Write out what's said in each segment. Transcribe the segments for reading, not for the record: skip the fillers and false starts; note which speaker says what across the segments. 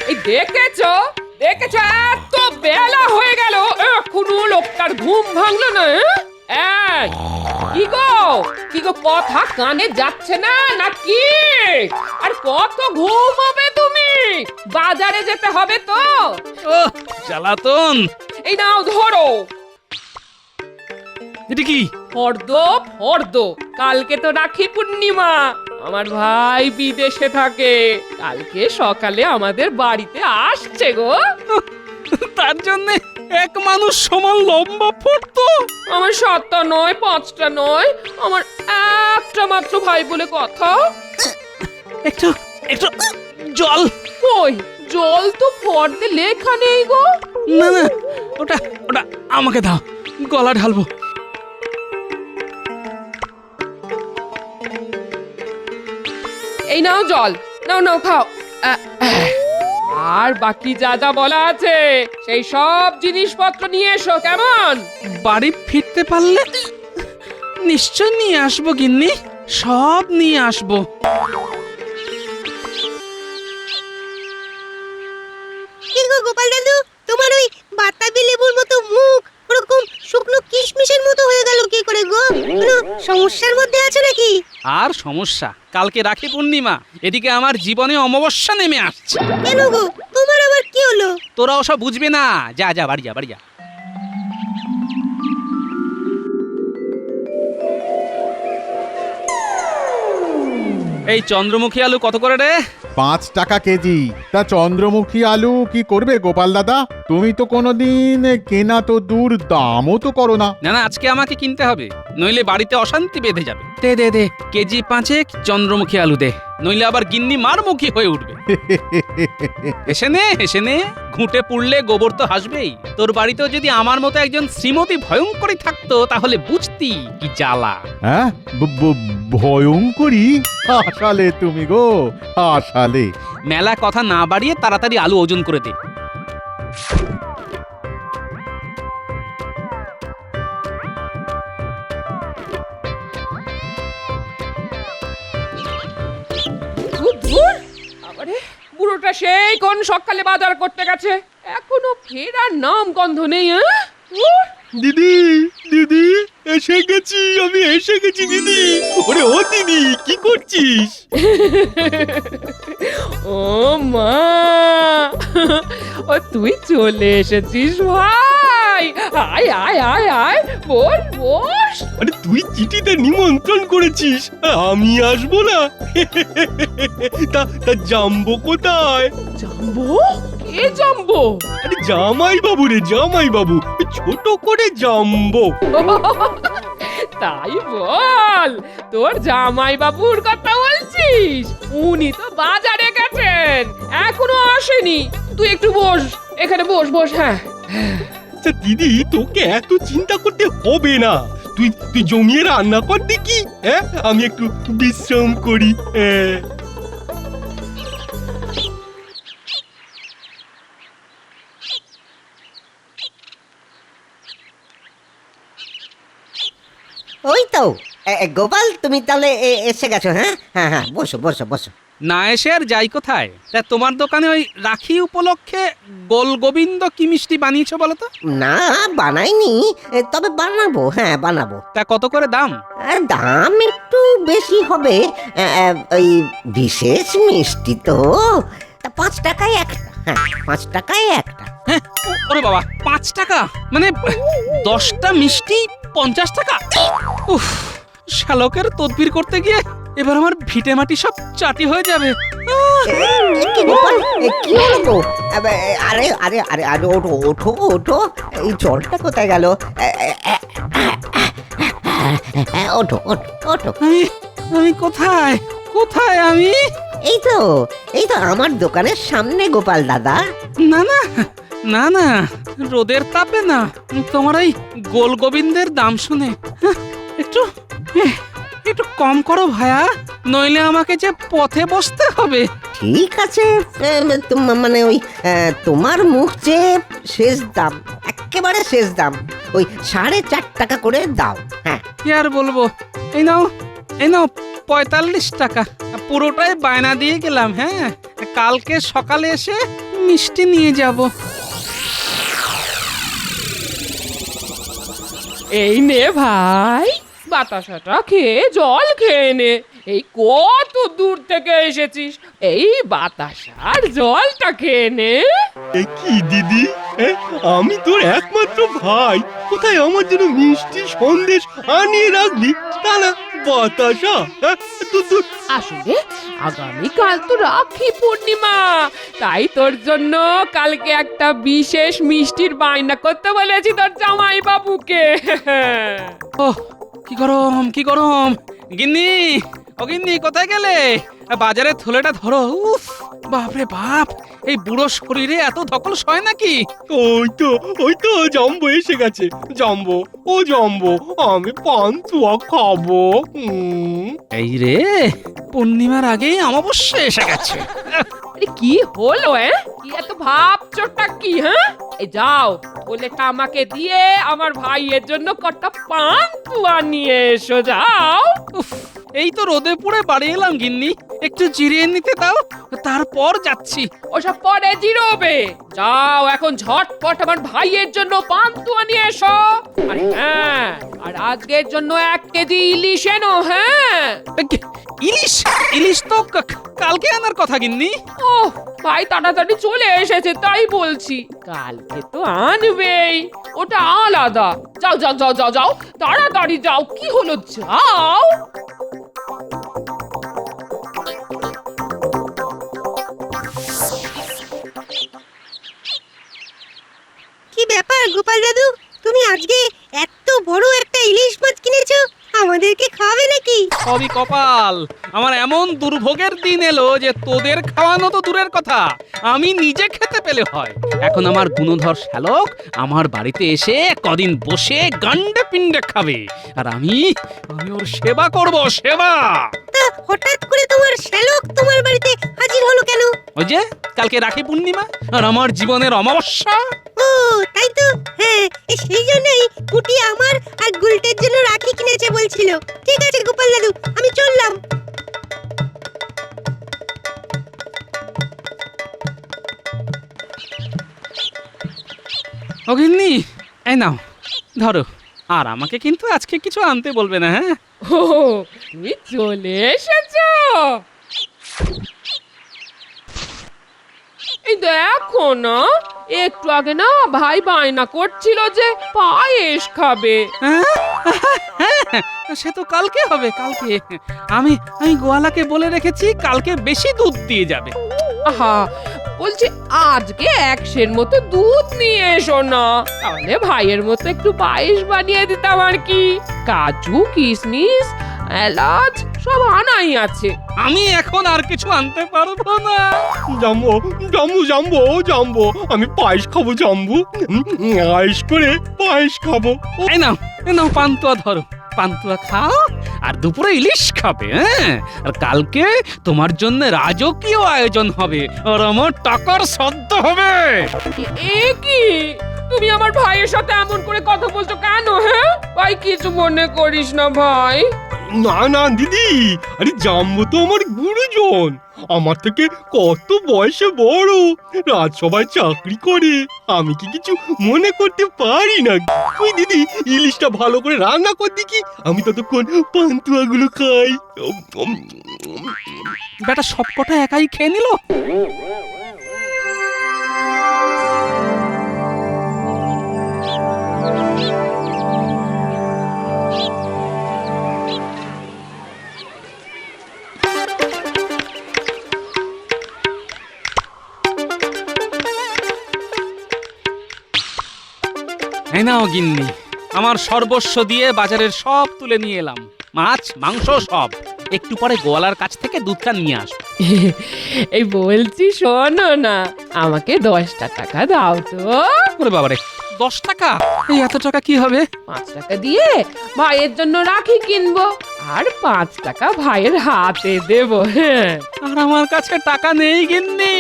Speaker 1: এই দেখেছো দেখেছো, এত বেলা হয়ে গেল এখনো লোকটার ঘুম ভাঙলো না। এই, কি গো কথা কানে যাচ্ছে না নাকি? আর কত ঘুমাবে তুমি? বাজারে যেতে হবে তো।
Speaker 2: জ্বালাতন।
Speaker 1: এই নাও ধরো।
Speaker 2: এটা কি?
Speaker 1: ফর্দ, কালকে তো রাখি পূর্ণিমা। আমার ভাই বিদেশে থাকে, কালকে সকালে আমাদের বাড়িতে আসছে গো।
Speaker 2: তার জন্য এক মানুষ সমান লম্বা ফটো।
Speaker 1: আমার 7টা নয় 5টা নয়, আমার একটা মাত্র ভাই বলে কথা।
Speaker 2: একটু একটু জল।
Speaker 1: কই জল তো ফর্দে লেখা নেই গো।
Speaker 2: না না, ওটা ওটা আমাকে দাও, গলা ঢালবো।
Speaker 1: এই নাও জল, নাও খাও। আর বাকি যা যা বলা আছে সেই সব জিনিসপত্র নিয়ে এসো, কেমন?
Speaker 2: বাড়ি ফিরতে পারলে নিশ্চয় নিয়ে আসবো গিন্নি, সব নিয়ে আসবো।
Speaker 3: কি গো গোপাল দাদু, তোমার ওই বাতাবি লেবুর মতো মুখ ওরকম শুকনো কিশমিশের মতো হয়ে গেল কি করে গো? কোনো সমস্যার মধ্যে আছো নাকি?
Speaker 2: আর সমস্যা, কালকে রাখি পূর্ণিমা, এদিকে আমার জীবনে অমাবস্যা নেমে আসছে।
Speaker 3: কেন গো, তোমার আবার কি হলো?
Speaker 2: তোরা ওসব বুঝবে না, যা যা বাড়ি যা, বাড়ি যা। এই চন্দ্রমুখী আলু কত করে রে?
Speaker 4: 5 টাকা কেজি। তা চন্দ্রমুখী আলু কি করবে গোপাল দাদা? তুমি তো কোনোদিন কেনা তো দূর, দামও তো করো না।
Speaker 2: না না, আজকে আমাকে কিনতে হবে, নইলে বাড়িতে অশান্তি বেঁধে যাবে। দে দে দে, কেজি 5 চন্দ্রমুখী আলু দে, নইলে আবার গিন্নি মারমুখী হয়ে উঠবে। এসে নে, ঘুঁটে পুড়লে গোবর তো হাসবেই। তোর বাড়িতেও যদি আমার মতো একজন শ্রীমতী ভয়ঙ্করী থাকতো তাহলে বুঝতি কি জ্বালা।
Speaker 4: হ্যাঁ, ভয়ঙ্করী? হাসালে তুমি গো, হাসালে।
Speaker 2: মেলা কথা না বাড়িয়ে তাড়াতাড়ি আলু ওজন করে দে।
Speaker 1: ধুর, আবারে বুড়োটা সেই কোন সকালে বাজার করতে গেছে, এখনো ফেরার নাম গন্ধ নেই।
Speaker 5: দিদি দিদি এসে গেছি, আমি এসে গেছি দিদি। ওরে ও দিদি, কি করছিস?
Speaker 1: ও মা, ও তুই চলে এসেছিস ভাই। আয় আয় আয় আয়, বস বস।
Speaker 5: আরে তুই চিঠিতে নিমন্ত্রণ করেছিস, আমি আসবো না? তা জাম্বো কোথায়?
Speaker 1: জাম্বো? কে জাম্বো?
Speaker 5: আরে জামাই বাবু রে, জামাই বাবু, ছোট করে জাম্বো।
Speaker 1: তাই বল, তোর জামাই বাবুর কথা বলছিস? উনি তো বাজারে গেছেন, এখনো আসেনি। তুই একটু বস, এখানে বস বস। হ্যাঁ
Speaker 5: আচ্ছা দিদি, তোকে এত চিন্তা করতে হবে না। তুই জমিয়ে রান্না কর দেখি, হ্যাঁ আমি একটু বিশ্রাম করি।
Speaker 3: ওই তো গোপাল, তুমি তাহলে এসে গেছো? হ্যাঁ হ্যাঁ হ্যাঁ, বসো বসো বসো।
Speaker 2: না এসে আর যাই কোথায়? তা তোমার দোকানে ওই রাখি উপলক্ষে গোল গোবিন্দ কি মিষ্টি বানিয়েছো বলো তো?
Speaker 3: না বানাইনি, তবে বানাবো, হ্যাঁ বানাবো।
Speaker 2: তা কত করে দাম?
Speaker 3: দাম একটু বেশি হবে, ওই বিশেষ মিষ্টি তো, তা 5 টাকায় একটা। হ্যাঁ 5 টাকায় একটা।
Speaker 2: হ্যাঁ, ওরে বাবা, 5 টাকা? মানে 10টা মিষ্টি 50 টাকা? উফ, শালকের তদবির করতে গিয়ে এবার আমার ভিটে মাটি সব চাটি হয়ে যাবে।
Speaker 3: কি গোপাল, কি হলো গো? আরে আরে আরে আরে, ওঠো ওঠো ওঠো, এই জলটা কোথায় গেল? ওঠো ওঠো ওঠো।
Speaker 2: আমি কোথায় কোথায় আমি?
Speaker 3: এই তো আমার দোকানের সামনে গোপাল দাদা।
Speaker 2: না না না না, রোদের তাপে না, তোমার এই গোল গোবিন্দের দাম শুনে একটু একটু কম করো ভায়া, নইলে আমাকে যে পথে বসতে হবে।
Speaker 3: ঠিক আছে, মানে ওই তোমার মুখ যে শেষ দাম, একেবারে শেষ দাম, ওই 4.5 টাকা করে দাও। হ্যাঁ
Speaker 2: কি আর বলবো, এই নাও 45 টাকা, পুরোটাই বায়না দিয়ে গেলাম। হ্যাঁ, কালকে সকালে এসে মিষ্টি নিয়ে যাব।
Speaker 1: এই নে ভাই, বাতাসাটা খেয়ে জল খেয়ে নে। এই কত দূর থেকে এসেছিস, এই বাতাসার জলটা খেয়ে নে।
Speaker 5: এ কি দিদি, আমি তোর একমাত্র ভাই, কোথায় আমার জন্য মিষ্টি সন্দেশ আনিয়ে রাখবি, তা না বাতাসা। দূর দূর।
Speaker 1: আসলে আগামীকাল তো রাখি পূর্ণিমা, তাই তোর জন্য কালকে একটা বিশেষ মিষ্টির বায়না করতে বলেছি তোর জামাই বাবুকে।
Speaker 2: ওহ, কি গরম কি গরম। গিন্নি, ও গিন্নি, কোথায় গেলে? বাজারে থলেটা ধরো। উফ, বাপরে বাপ, এই বুড়ো শরীরে এত ধকল সয় নাকি?
Speaker 5: ওই তো জাম্বো এসে গেছে। জাম্বো, ও জাম্বো, আমি পান্তুয়া খাবো।
Speaker 2: এই রে, পূর্ণিমার আগেই অমাবস্যা এসে গেছে।
Speaker 1: আরে কি হলো কি এত ভাবছোটা কি? হ্যাঁ, এই যাও, ওলেটা আমাকে দিয়ে আমার ভাইয়ের জন্য কটা পান্তুয়া নিয়ে এসো, যাও।
Speaker 2: উফ, এই তো রোদে পুড়ে বাড়ি এলাম গিন্নি, একটু জিরিয়ে নিতে দাও, তারপর যাচ্ছি।
Speaker 1: ওসব পরে জিরোবে, যাও এখন ঝটপট আমার ভাইয়ের জন্য পান্তুয়া নিয়ে এসো। আর হ্যাঁ, আর আজকের জন্য 1 কেজি ইলিশ এনো। হ্যাঁ,
Speaker 2: ইলিশ? ইলিশ তো কালকে আনার কথা গিন্নি।
Speaker 1: ও ভাই তাড়াতাড়ি চলে এসেছে তাই বলছি, কালকে তো আনবেই, ওটা আলাদা। যাও যাও যাও যাও যাও, তাড়াতাড়ি যাও, কি হলো, যাও।
Speaker 3: কি ব্যাপার গোপাল দাদু, তুমি আজকে এত বড় একটা ইলিশ মাছ কিনেছো, আমাদেরকে খাওয়াবে নাকি?
Speaker 2: সবই কপাল, আমার এমন দুর্ভোগের দিন এলো যে তোদের খাওয়ানো তো দূরের কথা, আমি নিজে খেতে পেলে হয়। এখন আমার গুণধর শ্যালক আমার বাড়িতে এসে কদিন বসে গান্ডে পিণ্ডে খাবে, আর আমি ওর সেবা করব, সেবা।
Speaker 3: তা হঠাৎ করে তোমার শ্যালক তোমার বাড়িতে হাজির হলো কেন?
Speaker 2: ওই যে কালকে রাখি পূর্ণিমা আর আমার জীবনের অমাবস্যা।
Speaker 3: ও তাই তো, হ্যাঁ, সেই জন্যই কুটি আমার আর গুলটের জন্য রাখি কিনেছে বলছিল। ঠিক আছে গোপাল দাদু, আমি চললাম।
Speaker 2: ও গিন্নি, এই নাও ধরো, আর আমাকে কিন্তু আজকে কিছু আনতে বলবে না, হ্যাঁ?
Speaker 1: ও তুমি চলে এসেছো, এই দেখো না, একটু আগে না ভাই বায়না করছিল যে পায়েস খাবে।
Speaker 2: হ্যাঁ? সে তো কালকে হবে, কালকে। আমি আমি গোয়ালাকে বলে রেখেছি কালকে বেশি দুধ দিয়ে যাবে।
Speaker 1: আহা, বলছি আজকে 100 মতো দুধ নিয়ে এসো না, তাহলে ভাইয়ের মতো একটু পায়েস বানিয়ে দিতাম আর কি। কাজু কিশমিশ এলাচ সব আনাই আছে।
Speaker 2: আমি এখন আর কিছু আনতে পারবো না।
Speaker 5: জাম্বো জাম্বো জাম্বো জাম্বো, আমি পায়েস খাবো জাম্বু, আয়েস করে পায়েস খাবো।
Speaker 2: এই নাও, এই নাও পান্তুয়া ধরো, পান্তুয়া খাও আর দুপুরে ইলিশ খাবে। হ্যাঁ, আর কালকে তোমার জন্য রাজকীয় আয়োজন হবে আর আমার টাকার শ্রাদ্ধ হবে।
Speaker 1: এ কি, তুমি আমার ভাইয়ের সাথে এমন করে কথা বলছো কেন? হ্যাঁ ভাই, কিছু মনে করিস না ভাই।
Speaker 5: না না দিদি, আরে জাম্বো তো আমার গুরুজন, আমার থেকে কত বয়সে বড়, রাজসভায় চাকরি করে, আমি কি কিছু মনে করতে পারি না? তুই দিদি ইলিশটা ভালো করে রান্না কর দেখি, আমি ততক্ষণ পান্তুয়াগুলো খাই।
Speaker 2: বেটা সবকটা একাই খেয়ে নিল। এই নাও গিন্নি, আমার সর্বস্ব দিয়ে বাজারের সব তুলে নিয়ে এলাম, মাছ মাংস সব। একটু পরে গোয়ালার কাছ থেকে দুধটা নিয়ে আসবো।
Speaker 1: এই বলছি শোনো না, আমাকে 10টা টাকা দাও তো।
Speaker 2: ওরে বাবারে, 10 টাকা? এই এত টাকা কি হবে?
Speaker 1: 5 টাকা দিয়ে ভাইয়ের জন্য রাখি কিনবো, আর 5 টাকা ভাইয়ের হাতে দেব। হ্যাঁ,
Speaker 2: আর আমার কাছে টাকা নেই গিন্নি,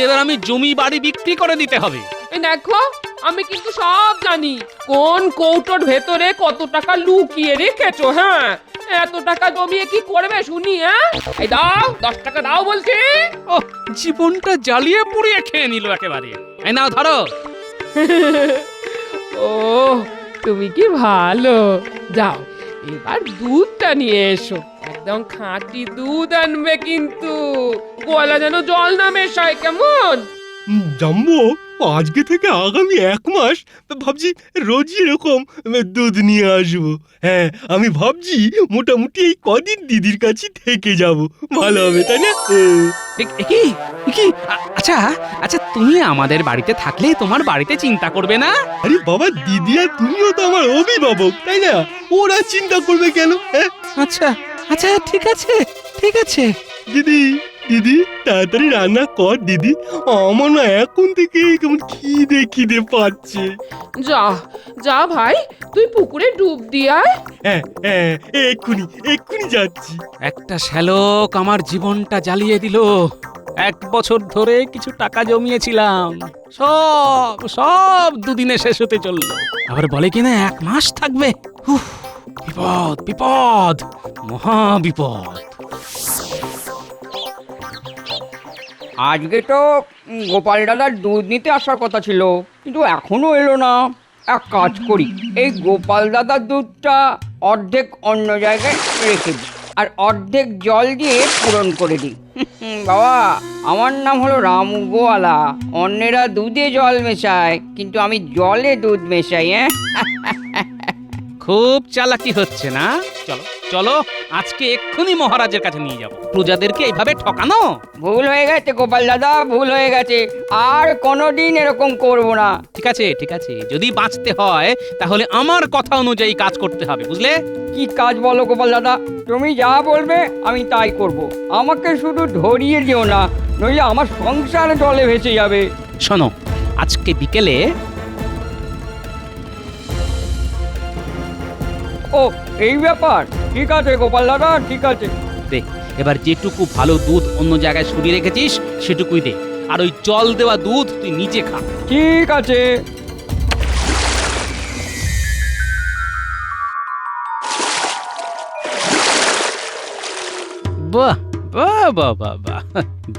Speaker 2: এবার আমি জমি বাড়ি বিক্রি করে দিতে হবে।
Speaker 1: এই দেখো, আমি কিন্তু সব জানি কোন কৌটোর ভেতরে কত টাকা লুকিয়ে রেখেছো। হ্যাঁ, এত টাকা জমিয়ে কি করবে শুনি? হ্যাঁ, এই দাও 10 টাকা দাও বলছি।
Speaker 2: ও জীবনটা জ্বালিয়ে পুড়িয়ে খেয়ে নিল একেবারে। এই নাও ধরো।
Speaker 1: ও তুমি কি ভালো। যাও এবার দুধটা নিয়ে এসো, একদম খাঁটি দুধ আনবে কিন্তু, গলা যেন জল না মেশায়, কেমন?
Speaker 5: জাম্বো, আজকে থেকে আগামী 1 মাস ভাবছি রোজই এরকম দুধ নিয়ে আসবো। হ্যাঁ, আমি ভাবছি মোটামুটি এই কদিন দিদির কাছে থেকে যাব, ভালো হবে তাই না?
Speaker 2: কি কি আচ্ছা আচ্ছা, তুমি আমাদের বাড়িতে থাকলে তোমার বাড়িতে চিন্তা করবে না?
Speaker 5: আরে বাবা, দিদি আর তুমিও তো আমার অভিভাবক তাই না? ওরা চিন্তা করবে কেন? হ্যাঁ
Speaker 2: আচ্ছা আচ্ছা, ঠিক আছে ঠিক আছে।
Speaker 5: দিদি, দিদি তাড়াতাড়ি রান্না কর দিদি, আমার না এখন থেকে কেমন খিদে পাচ্ছে।
Speaker 1: যা যা ভাই, তুই পুকুরে ডুব দিয়ে আয়।
Speaker 5: হ্যাঁ হ্যাঁ, এক্ষুনি যাচ্ছি।
Speaker 2: একটা শ্যালক আমার জীবনটা জ্বালিয়ে দিল। 1 বছর ধরে কিছু টাকা জমিয়েছিলাম, সব সব দুদিনে শেষ হতে চললো। আবার বলে কিনা 1 মাস থাকবে। উফ, বিপদ বিপদ, মহা বিপদ।
Speaker 6: আজকে তো গোপাল দাদার দুধ নিতে আসার কথা ছিল, কিন্তু এখনো এলো না। এক কাজ করি, এই গোপাল দাদার দুধটা অর্ধেক অন্য জায়গায় রেখে দিই আর অর্ধেক জল দিয়ে পূরণ করে দিই। বাবা, আমার নাম হলো রামু গোয়ালা। অন্যেরা দুধে জল মেশায়, কিন্তু আমি জলে দুধ মেশাই। হ্যাঁ,
Speaker 2: খুব চালাকি হচ্ছে না? চলো চলো, আজকে এক্ষুনি মহারাজের কাছে নিয়ে যাব। প্রজাদেরকে এইভাবে ঠকানো
Speaker 6: ভুল হয়ে গেছে গোপাল দাদা, ভুল হয়ে গেছে। আর কোনোদিন এরকম করব না।
Speaker 2: ঠিক আছে ঠিক আছে, যদি বাঁচতে হয় তাহলে আমার কথা অনুযায়ী কাজ করতে হবে, বুঝলে?
Speaker 6: কি কাজ বলো গোপাল দাদা? তুমি যা বলবে আমি তাই করব। আমাকে শুধু ধরিয়ে দিও না, নইলে আমার সংসার জলে ভেসে যাবে।
Speaker 2: শোনো, আজকে বিকেলে
Speaker 6: ও, এই ব্যাপার? ঠিক আছে গোপাল দাদা, ঠিক আছে।
Speaker 2: দে, এবার যেটুকু ভালো দুধ অন্য জায়গায় সরিয়ে রেখেছিস সেটুকুই দে, আর ওই জল দেওয়া দুধ তুই নিজে খা।
Speaker 6: ঠিক আছে।
Speaker 2: বাহ বাহ বাহ বাহ বাহ,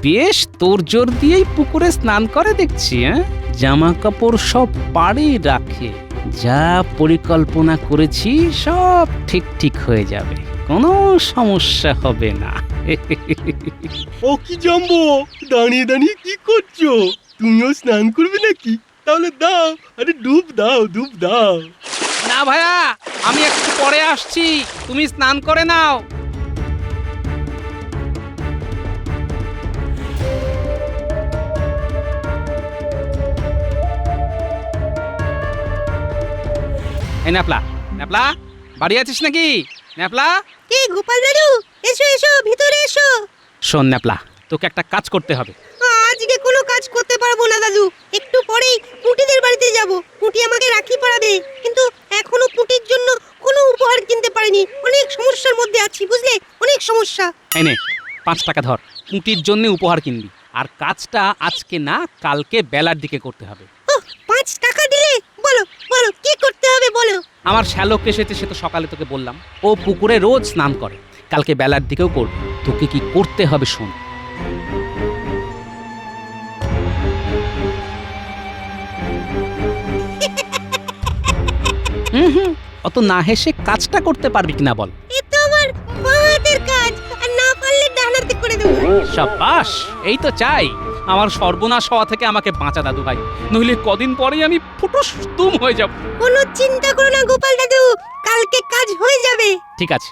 Speaker 2: বেশ তোর জোর দিয়েই পুকুরে স্নান করে দেখছি। হ্যাঁ, জামা কাপড় সব পাড়ে রাখে। যা পরিকল্পনা করেছি সব ঠিক ঠিক হয়ে যাবে, কোনো সমস্যা হবে না।
Speaker 5: ও কি জাম্বো, দাঁড়িয়ে দাঁড়িয়ে কি করছো? তুমিও স্নান করবে নাকি? তাহলে দাও, আরে ডুব দাও, ডুব দাও।
Speaker 2: না ভাইয়া, আমি একটু পরে আসছি, তুমি স্নান করে নাও। এই ন্যাপলা, ন্যাপলা বাড়ি আছিস নাকি? ন্যাপলা,
Speaker 3: কে গোপাল দাদু? এসো এসো, ভিতরে এসো।
Speaker 2: শোন ন্যাপলা, তোকে একটা কাজ করতে হবে।
Speaker 3: আজকে কোনো কাজ করতে পারবো না দাদু, একটু পরেই পুটিদের বাড়িতে যাব। পুটি আমাকে রাখি পরাবে, কিন্তু এখনো পুটির জন্য কোনো উপহার কিনতে পারিনি। অনেক সমস্যার মধ্যে আছি, বুঝলে, অনেক সমস্যা।
Speaker 2: এই নে 5 টাকা ধর, কুটির জন্য উপহার কিনবি। আর কাজটা আজকে না, কালকে বেলার দিকে করতে হবে।
Speaker 3: ওহ, 5 টাকা দিলে? বলো বলো, কি করতে হবে বলো।
Speaker 2: আমার শ্যালক এসেছে, সে তো সকালে তোকে বললাম, ও পুকুরে রোজ স্নান করে, কালকে বেলার দিকেও করবে। তোকে কি করতে হবে শোন। অত না হেসে কাজটা করতে পারবি কিনা বল।
Speaker 3: এ তো আমার বাঁ হাতের কাজ, আর না পারলে ডান হাতে করে দেবো।
Speaker 2: সাবাস, এই তো চাই। আমার সর্বনাশ হওয়া থেকে আমাকে বাঁচা দাদু ভাই, নইলে কদিন পরেই আমি ফুটুস তুম হয়ে যাব।
Speaker 3: কোনো চিন্তা করো না গোপাল দাদু, কালকে কাজ হয়ে যাবে।
Speaker 2: ঠিক আছে।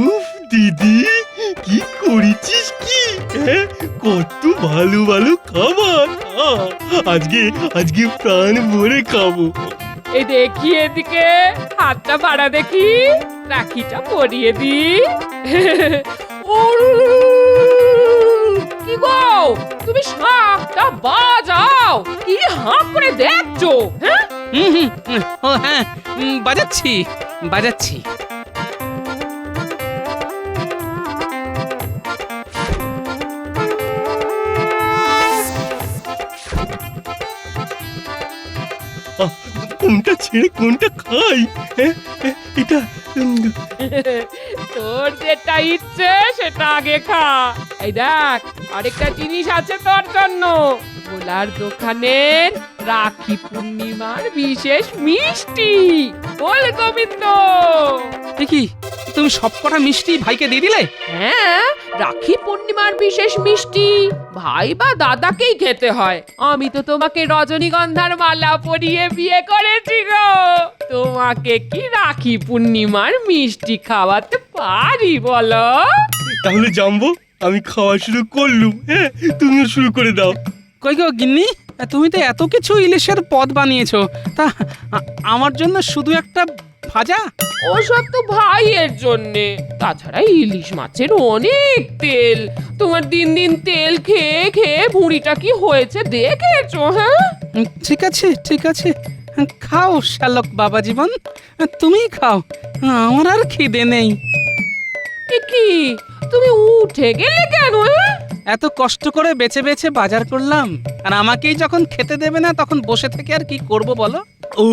Speaker 5: উফ দিদি, কি করেছিস কি? হ্যাঁ, কত ভালো ভালো খাবার। আজকে প্রাণ ভরে খাবো।
Speaker 1: এই দেখি এদিকে, হাতটা বাড়া দেখি, রাখিটা পরিয়ে দি। কি গো, তুমি শাকটা বাজাও, কি হাঁ করে দেখছো? হ্যাঁ,
Speaker 2: ও হ্যাঁ, বাজাচ্ছি বাজাচ্ছি।
Speaker 5: কোনটা ছেড়ে কোনটা খাই? হ্যাঁ, এটা
Speaker 1: তোর যেটা ইচ্ছে সেটা আগে খা। এই দেখ, আরেকটা জিনিস আছে তোর জন্য। ভোলার দোকানের রাখি পূর্ণিমার বিশেষ মিষ্টি বল গোবিন্দ।
Speaker 2: এ কি, তুমি সবকটা মিষ্টি ভাইকে দিয়ে দিলে?
Speaker 1: হ্যাঁ, রাখি পূর্ণিমার বিশেষ মিষ্টি ভাই বা দাদাকেই খেতে হয়। আমি তো তোমাকে রজনীগন্ধার মালা পরিয়ে বিয়ে করেছি গো। তোমাকে কি রাখি পূর্ণিমার মিষ্টি খাওয়াতে পারি বলো?
Speaker 5: তাহলে জানবো, আমি খাওয়া শুরু করলুম। হ্যাঁ, তুমিও শুরু করে দাও।
Speaker 2: কই গো গিন্নি, তুমি তো এত কিছু ইলিশের পদ বানিয়েছো, তা আমার জন্য শুধু একটা ভাজা?
Speaker 1: ওসব তো ভাইয়ের জন্যে। তাছাড়া ইলিশ মাছের অনেক তেল। তোমার দিন দিন তেল খেয়ে খেয়ে ভুঁড়িটা কি হয়েছে দেখেছো? হ্যাঁ,
Speaker 2: ঠিক আছে ঠিক আছে, খাও শ্যালক বাবা জীবন, তুমিই খাও, আমার আর খিদে নেই।
Speaker 1: এ কি, তুমি উঠে গেলে কেন?
Speaker 2: এত কষ্ট করে বেছে বেছে বাজার করলাম, আর আমাকেই যখন খেতে দেবে না তখন বসে থেকে আর কি করব বলো?
Speaker 5: ও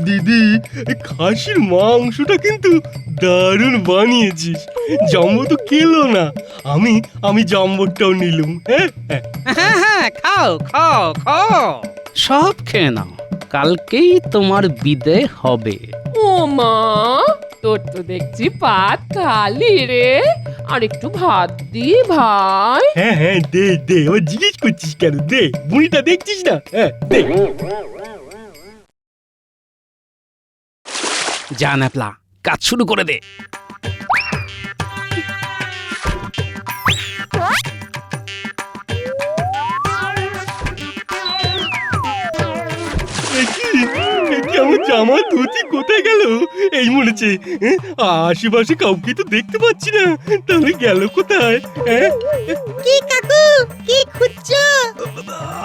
Speaker 5: দিদি, এই খাসির মাংসটা কিন্তু দারুণ বানিয়েছিস। জাম্বো তো খেলো না, আমি জাম্বোটাও নিলুম। হ্যাঁ হ্যাঁ,
Speaker 2: হ্যাঁ হ্যাঁ, খাও খাও খাও, সব খেয়ে নাও, কালকেই তোমার বিদে হবে।
Speaker 1: ও মা, তোর তো দেখছি পাত খালি রে। আর একটু ভাত দি ভাই।
Speaker 5: হ্যাঁ হ্যাঁ, দে দে, ও জিজ্ঞেস করছিস কেন? দে, বুড়িটা দেখছিস না? হ্যাঁ দে।
Speaker 2: যা ন্যাপলা, কাজ শুরু করে দে।
Speaker 5: আমার জামা ধুতি কোথায় গেল? এই মরেছে। আশেপাশে কাউকে তো দেখতে পাচ্ছি না, তাহলে গেল কোথায়? হ্যাঁ,
Speaker 3: কি কাকু, কি খুঁজছো?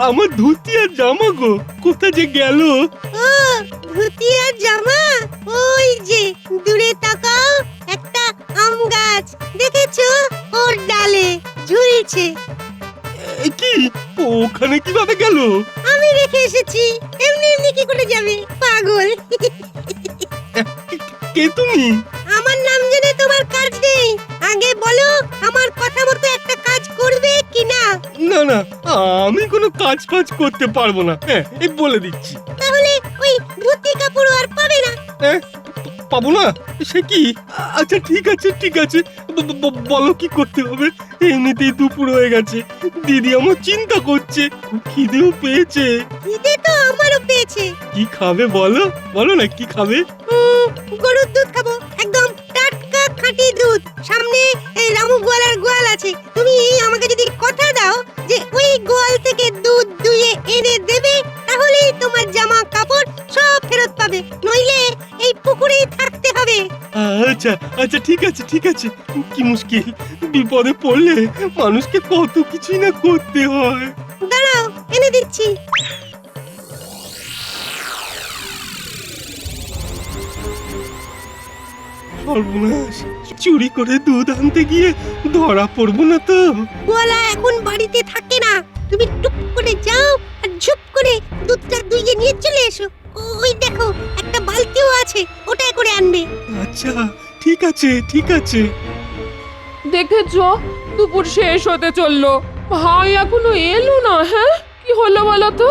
Speaker 5: আমার ধুতি আর জামা গো, কোথায় যে গেল?
Speaker 3: ও, ধুতি আর জামা ওই যে দূরে তাকাও, একটা আম গাছ দেখেছো? ওর ডালে ঝুলছে।
Speaker 5: এ কি, ওখানে কিভাবে গেল?
Speaker 3: আমি রেখে এসেছি, এমনি এমনি কি করে যাবে পাগল?
Speaker 5: কে তুমি?
Speaker 3: আমার নাম জেনে তোমার কাজ নেই। আগে বলো, আমার কথা মতো একটা কাজ করবে কিনা?
Speaker 5: না না, আমি কোনো কাজ ফাজ করতে পারবো না। হ্যাঁ, এই বলে দিচ্ছি।
Speaker 3: তাহলে ওই ধুতি কাপড় আর পাবে না।
Speaker 5: হ্যাঁ, পাবো না? সে কি? আচ্ছা ঠিক আছে ঠিক আছে, বলো কি করতে হবে? এমনিতেই দুপুর হয়ে গেছে, দিদি আমার চিন্তা করছে, খুব খিদেও পেয়েছে।
Speaker 3: খিদে তো আমারও পেয়েছে।
Speaker 5: কি খাবে বলো, বলো না কি খাবে?
Speaker 3: গরুর দুধ খাবো, একদম টাটকা খাঁটি দুধ। সামনে এই রামু গোয়ালার গোয়াল আছে। তুমি আমাকে যদি কথা দাও যে ওই গোয়াল থেকে দুধ দুয়ে এনে দেবে, তাহলেই তোমার জামা কাপড় সব ফেরত পাবে, নইলে এই পুকুরেই থাকতে হবে।
Speaker 5: আচ্ছা আচ্ছা ঠিক আছে ঠিক আছে। কি মুশকিল, বিপদে পড়লে মানুষকে কত কিছুই না করতে হয়।
Speaker 3: দাঁড়াও, এনে দিচ্ছি।
Speaker 5: সর্বনাশ, চুরি করে দুধ আনতে গিয়ে ধরা পড়বো না তো?
Speaker 3: গোয়ালা এখন বাড়িতে থাকে না। তুমি টুক করে যাও আর ঝুপ করে দুধটা দুইয়ে নিয়ে চলে এসো। ওই দেখো, একটা বালতিও আছে, ওটাই করে আনবে।
Speaker 5: আচ্ছা ঠিক আছে ঠিক আছে।
Speaker 1: দেখেছো, দুপুর শেষ হতে চললো, ভাই এখনো এলো না। হ্যাঁ, কি হলো বলো তো?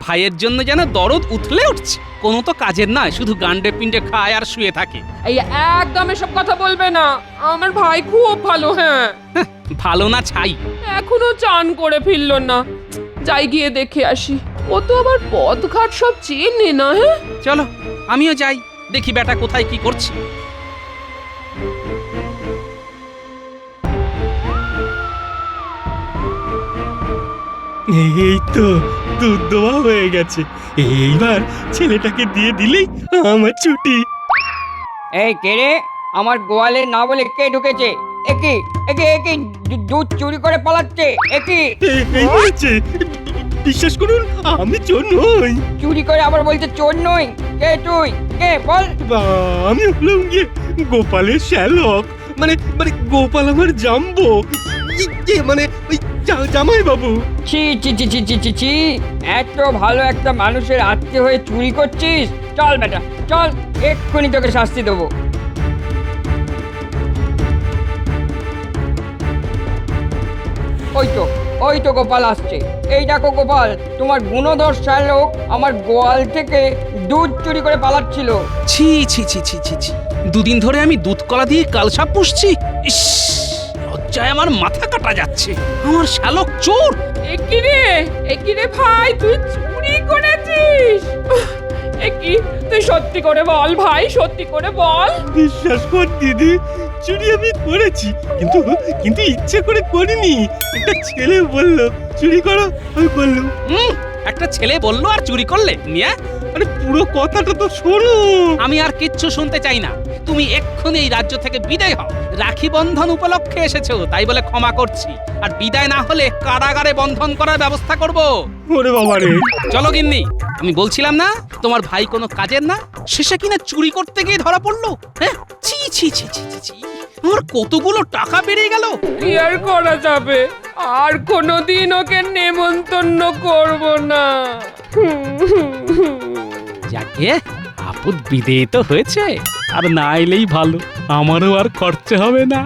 Speaker 2: ভাইয়ের জন্য যেন দরদ উথলে উঠছে, কোনো তো কাজের নয়, শুধু গান্ডে পিন্ডে খায় আর শুয়ে থাকে।
Speaker 1: এই একদম এসব কথা বলবে না, আমার ভাই খুব ভালো। হ্যাঁ,
Speaker 2: ভালো না ছাই।
Speaker 1: এখনো চান করে ফিরলো না। যাই গিয়ে দেখে আসি, ও তো আবার পথঘাট সব চেনে না। হ্যাঁ,
Speaker 2: চলো আমিও যাই, দেখি বেটা কোথায় কি করছে।
Speaker 5: এই তো দুধ দেওয়া হয়ে গেছে, এইবার ছেলেটাকে দিয়ে দিলেই আমার ছুটি।
Speaker 6: এই কে রে? আমার গোয়ালে না বলে কে ঢুকেছে? একি একি একি দুধ চুরি করে পালাচ্ছে। একি
Speaker 5: এই হয়েছে, বিশ্বাস করুন আমি চোর নই।
Speaker 6: চুরি করে আবার বলছে চোর নই। কে তুই? কে বল?
Speaker 5: আমি হলাম গিয়ে গোপালের শ্যালক, মানে মানে গোপাল আমার জাম্বো। মানে ওই জামাই বাবু।
Speaker 6: ছি ছি ছি ছি ছি ছি ছি, এত ভালো একটা মানুষের আত্মীয় হয়ে চুরি করছিস? চল বেটা চল, এক্ষুনি তোকে শাস্তি দেবো। ওই তো গোপাল আসছে। এই দেখো গোপাল, তোমার গুণধর শ্যালক আমার গোয়াল থেকে দুধ চুরি করে পালাচ্ছিল।
Speaker 2: ছি ছি ছি ছি ছি ছি, দুদিন ধরে আমি দুধ কলা দিয়ে কালসাপ পুষছি। ইস, লজ্জায় আমার মাথা কাটা যাচ্ছে। আমার শালক চোর।
Speaker 1: একিরে ভাই, তুই চুরি করেছিস? একি, তুই সত্যি করে বল ভাই, সত্যি করে বল।
Speaker 5: বিশ্বাস কর দিদি, চুরি আমি করেছি, কিন্তু কিন্তু ইচ্ছে করে করিনি। একটা ছেলে বললো চুরি করো, আমি করলাম।
Speaker 2: একটা ছেলে বললো আর চুরি করলে? নিয়ে
Speaker 5: আরে পুরো কথাটা তো শোনো।
Speaker 2: আমি আর কিচ্ছু শুনতে চাই না। তুমি এক্ষুনি এই রাজ্য থেকে বিদায় হও। রাখি বন্ধন উপলক্ষে এসেছো তাই বলে ক্ষমা করছি, আর বিদায় না হলে কারাগারে বন্ধন করার ব্যবস্থা করব।
Speaker 5: ওরে বাবা রে।
Speaker 2: চলো গিন্নি, আমি বলছিলাম না তোমার ভাই কোনো কাজের না, শেষে কিনা চুরি করতে গিয়ে ধরা পড়লো। হ্যাঁ, ছি ছি ছি ছি ছি ছি, আমার কতগুলো টাকা বেরিয়ে গেল।
Speaker 1: কি আর করা যাবে, আর কোনোদিন ওকে নেমন্তন্ন করব না।
Speaker 2: যাকে আপদ বিদেয় তো হয়েছে, আর না এলেই ভালো, আমারও আর খরচা হবে না।